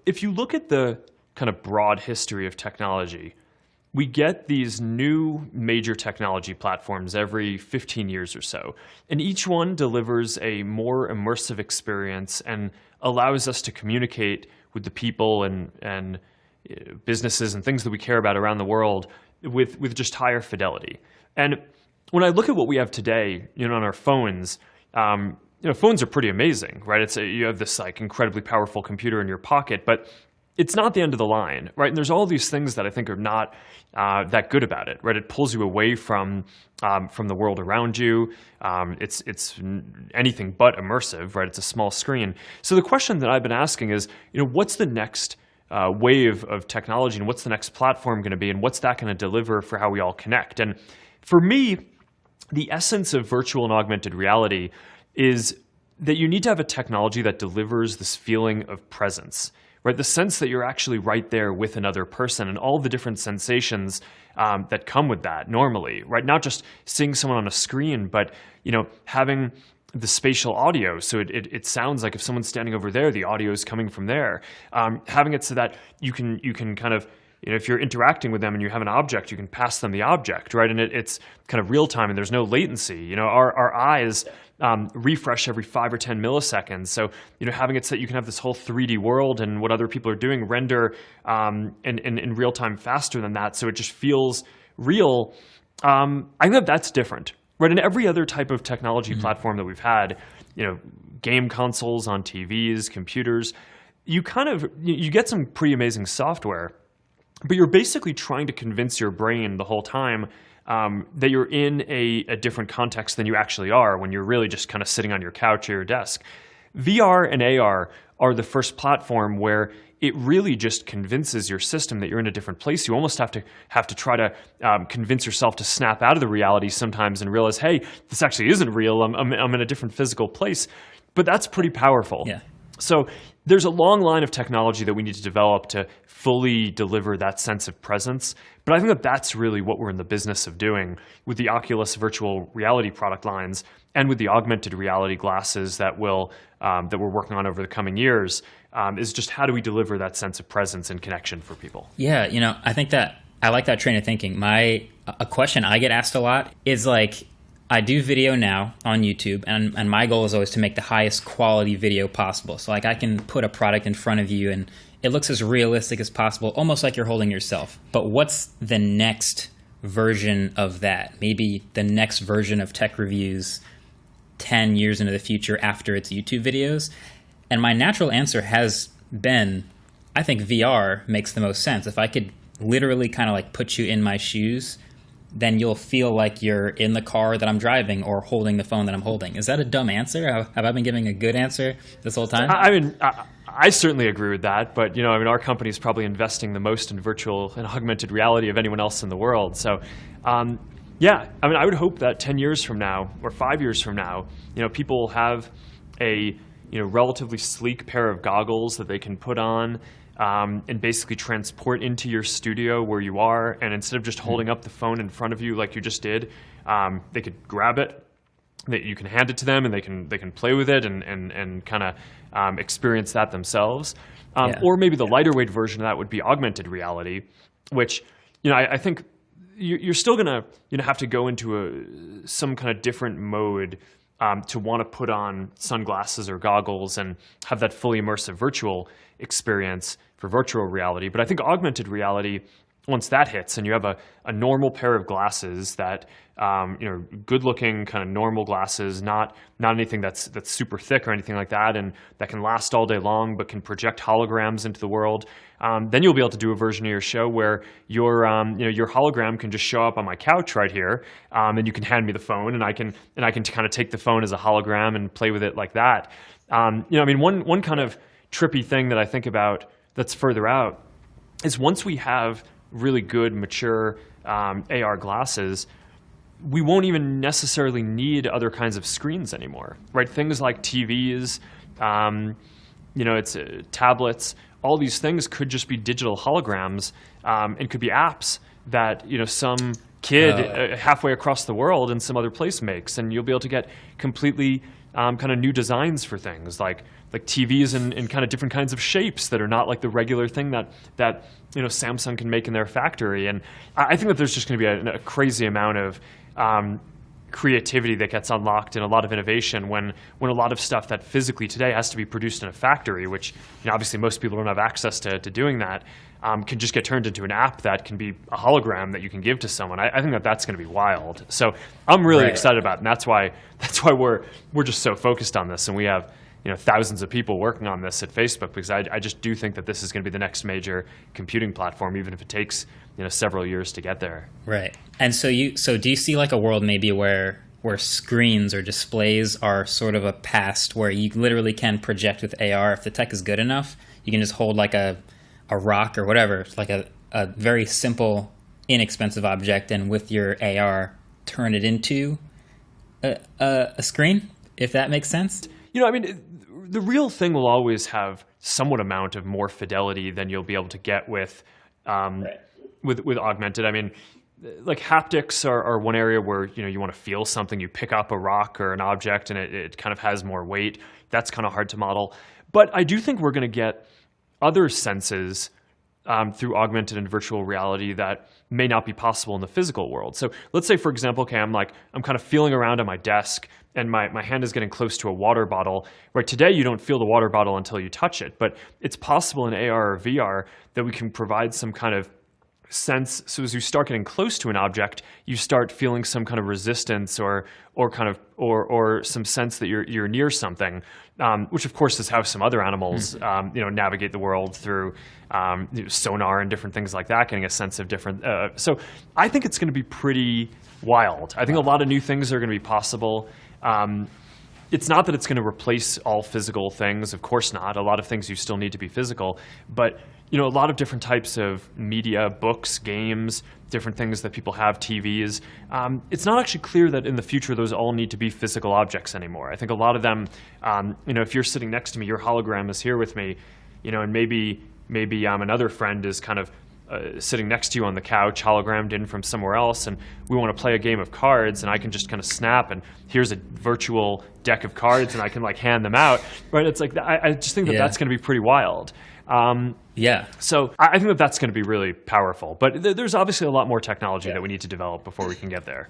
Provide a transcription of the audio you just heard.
if you look at the kind of broad history of technology, we get these new major technology platforms every 15 years or so, and each one delivers a more immersive experience and allows us to communicate with the people and businesses and things that we care about around the world with just higher fidelity. And when I look at what we have today, on our phones, phones are pretty amazing, right? You have this like incredibly powerful computer in your pocket, but it's not the end of the line, right? And there's all these things that I think are not that good about it, right? It pulls you away from the world around you. It's anything but immersive, right? It's a small screen. So the question that I've been asking is, what's the next wave of technology, and what's the next platform going to be, and what's that going to deliver for how we all connect? And for me, the essence of virtual and augmented reality is that you need to have a technology that delivers this feeling of presence, right? The sense that you're actually right there with another person and all the different sensations that come with that normally, right? Not just seeing someone on a screen, but having the spatial audio, so it sounds like if someone's standing over there, the audio is coming from there. Having it so that you can kind of, if you're interacting with them and you have an object, you can pass them the object, right? And it's kind of real time and there's no latency. Our eyes refresh every 5 or 10 milliseconds. So, having it so that you can have this whole 3D world and what other people are doing render in real time faster than that, so it just feels real. I think that's different, right? In every other type of technology platform that we've had, game consoles on TVs, computers, you get some pretty amazing software, but you're basically trying to convince your brain the whole time that you're in a different context than you actually are when you're really just kind of sitting on your couch or your desk. VR and AR are the first platform where it really just convinces your system that you're in a different place. You almost have to try to convince yourself to snap out of the reality sometimes and realize, hey, this actually isn't real. I'm in a different physical place. But that's pretty powerful. Yeah. So there's a long line of technology that we need to develop to fully deliver that sense of presence. But I think that that's really what we're in the business of doing with the Oculus virtual reality product lines and with the augmented reality glasses that we're working on over the coming years, is just how do we deliver that sense of presence and connection for people? Yeah, I think that I like that train of thinking. A question I get asked a lot is like, I do video now on YouTube, and my goal is always to make the highest quality video possible. So like I can put a product in front of you and it looks as realistic as possible, almost like you're holding yourself. But what's the next version of that? Maybe the next version of tech reviews 10 years into the future after its YouTube videos? And my natural answer has been, I think VR makes the most sense. If I could literally kind of like put you in my shoes, then you'll feel like you're in the car that I'm driving or holding the phone that I'm holding. Is that a dumb answer? Have I been giving a good answer this whole time? I mean, I certainly agree with that, but our company is probably investing the most in virtual and augmented reality of anyone else in the world. So, yeah, I mean, I would hope that 10 years from now or 5 years from now, people will have a relatively sleek pair of goggles that they can put on and basically transport into your studio where you are. And instead of just holding up the phone in front of you like you just did, they could grab it, that you can hand it to them, and they can play with it and kind of experience that themselves. Or maybe the lighter weight version of that would be augmented reality, which I think you're still gonna have to go into some kind of different mode to want to put on sunglasses or goggles and have that fully immersive virtual experience for virtual reality. But I think augmented reality, once that hits and you have a normal pair of glasses that, good-looking kind of normal glasses, not anything that's super thick or anything like that, and that can last all day long but can project holograms into the world, then you'll be able to do a version of your show where your hologram can just show up on my couch right here, and you can hand me the phone, and I can kind of take the phone as a hologram and play with it like that. One kind of trippy thing that I think about that's further out is once we have really good, mature AR glasses, we won't even necessarily need other kinds of screens anymore, right? Things like TVs, tablets, all these things could just be digital holograms, and could be apps that some kid halfway across the world in some other place makes, and you'll be able to get completely kind of new designs for things like TVs in kind of different kinds of shapes that are not like the regular thing that Samsung can make in their factory. And I think that there's just going to be a crazy amount of creativity that gets unlocked and a lot of innovation when a lot of stuff that physically today has to be produced in a factory, which obviously most people don't have access to doing that, can just get turned into an app that can be a hologram that you can give to someone. I think that that's going to be wild. So I'm really excited about it, and that's why we're just so focused on this, and we have thousands of people working on this at Facebook, because I just do think that this is going to be the next major computing platform, even if it takes several years to get there. Right. And so do you see like a world maybe where screens or displays are sort of a past, where you literally can project with AR if the tech is good enough? You can just hold like a rock or whatever, like a very simple, inexpensive object, and with your AR turn it into a screen, if that makes sense? The real thing will always have somewhat amount of more fidelity than you'll be able to get with augmented. Like haptics are one area where you want to feel something. You pick up a rock or an object and it kind of has more weight. That's kind of hard to model. But I do think we're going to get other senses through augmented and virtual reality that may not be possible in the physical world. So let's say, for example, I'm kind of feeling around on my desk and my hand is getting close to a water bottle. Right, today you don't feel the water bottle until you touch it, but it's possible in AR or VR that we can provide some kind of sense. So as you start getting close to an object, you start feeling some kind of resistance or some sense that you're near something, which of course is how some other animals navigate the world through sonar and different things like that, getting a sense of different. So I think it's going to be pretty wild. I think a lot of new things are going to be possible. It's not that it's going to replace all physical things. Of course not. A lot of things you still need to be physical. But a lot of different types of media, books, games, different things that people have, TVs. It's not actually clear that in the future those all need to be physical objects anymore. I think a lot of them, if you're sitting next to me, your hologram is here with me, and maybe another friend is kind of sitting next to you on the couch, hologrammed in from somewhere else, and we want to play a game of cards, and I can just kind of snap, and here's a virtual deck of cards, and I can hand them out. Right? It's like I just think that that's going to be pretty wild. So I think that that's going to be really powerful. But there's obviously a lot more technology that we need to develop before we can get there.